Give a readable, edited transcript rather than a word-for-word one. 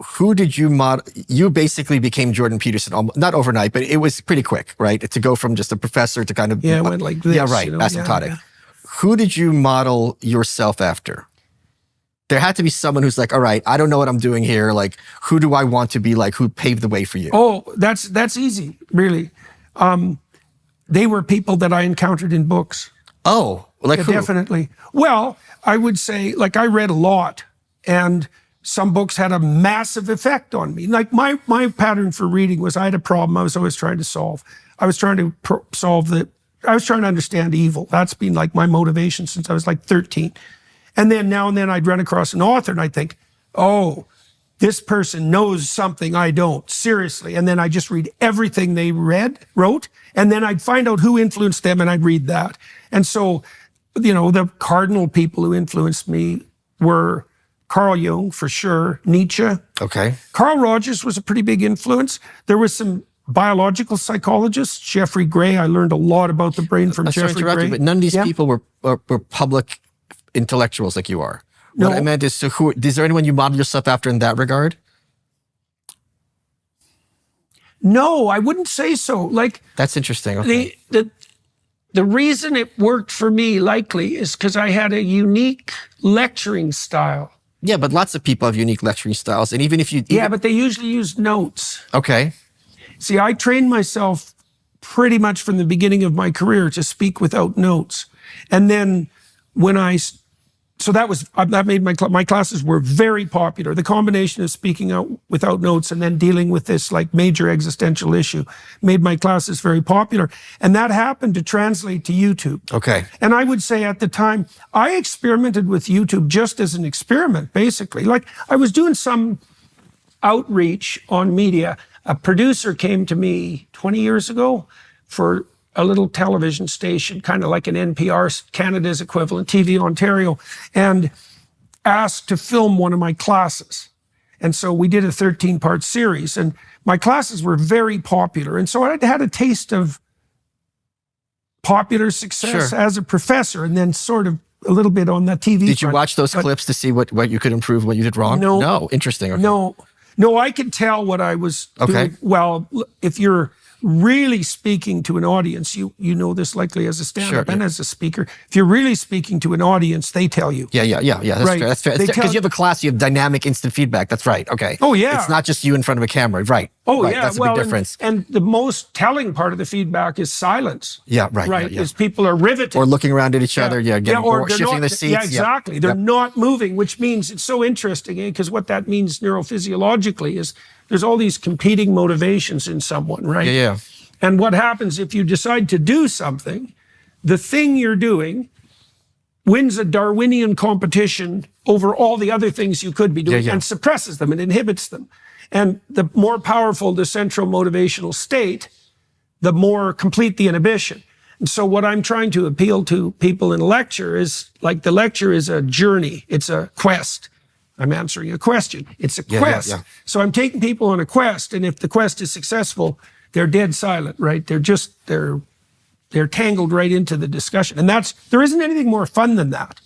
who did you model? You basically became Jordan Peterson, not overnight, but it was pretty quick, right? To go from just a professor to kind of... Yeah, it went like this. Yeah, right, you know? asymptotic. Yeah. Who did you model yourself after? There had to be someone who's like, all right, I don't know what I'm doing here. Like, who do I want to be like? Who paved the way for you? Oh, that's easy, really. They were people that I encountered in books. Oh, like Yeah, who? definitely. Well, I would say, like, I read a lot, and some books had a massive effect on me. Like, my pattern for reading was I had a problem I was always trying to solve. I was trying to I was trying to understand evil. That's been like my motivation since I was like 13. And then now and then I'd run across an author and I'd think, oh, this person knows something I don't, seriously. And then I just read everything they wrote, and then I'd find out who influenced them and I'd read that. And so, you know, the cardinal people who influenced me were Carl Jung, for sure, Nietzsche. Okay. Carl Rogers was a pretty big influence. There was some biological psychologists, Jeffrey Gray. I learned a lot about the brain from Jeffrey Gray. But none of these people were public intellectuals like you are. No. What I meant is, so is there anyone you model yourself after in that regard? No, I wouldn't say so. Like, that's interesting. Okay. The reason it worked for me likely is because I had a unique lecturing style. Yeah, but lots of people have unique lecturing styles, and even if you... Yeah, but they usually use notes. Okay. See, I trained myself pretty much from the beginning of my career to speak without notes. And then when that made my classes were very popular. The combination of speaking out without notes and then dealing with this like major existential issue made my classes very popular. And that happened to translate to YouTube. Okay. And I would say at the time, I experimented with YouTube just as an experiment, basically. Like, I was doing some outreach on media. A producer came to me 20 years ago for a little television station, kind of like an NPR, Canada's equivalent, TV Ontario, and asked to film one of my classes. And so we did a 13-part series, and my classes were very popular. And so I had a taste of popular success as a professor, and then sort of a little bit on the TV. Did you watch those clips to see what you could improve, what you did wrong? No. No. Interesting. Okay. No, I could tell what I was doing. Well, if you're really speaking to an audience, you know this likely as a stand-up and as a speaker. If you're really speaking to an audience, they tell you. Yeah. That's fair. Because you have a class, you have dynamic instant feedback. That's right. Okay. Oh, yeah. It's not just you in front of a camera. Right. Oh, right. yeah. That's a big difference. And the most telling part of the feedback is silence. Yeah, right. Right, yeah. is people are riveted. Or looking around at each other, getting bored, shifting their seats. Yeah, exactly. They're not moving, which means it's so interesting, because what that means neurophysiologically is there's all these competing motivations in someone, right? Yeah. And what happens if you decide to do something, the thing you're doing wins a Darwinian competition over all the other things you could be doing and suppresses them and inhibits them. And the more powerful the central motivational state, the more complete the inhibition. And so what I'm trying to appeal to people in a lecture is, like, the lecture is a journey. It's a quest. I'm answering a question. It's a quest. So I'm taking people on a quest, and if the quest is successful, they're dead silent, right? They're tangled right into the discussion. And there isn't anything more fun than that.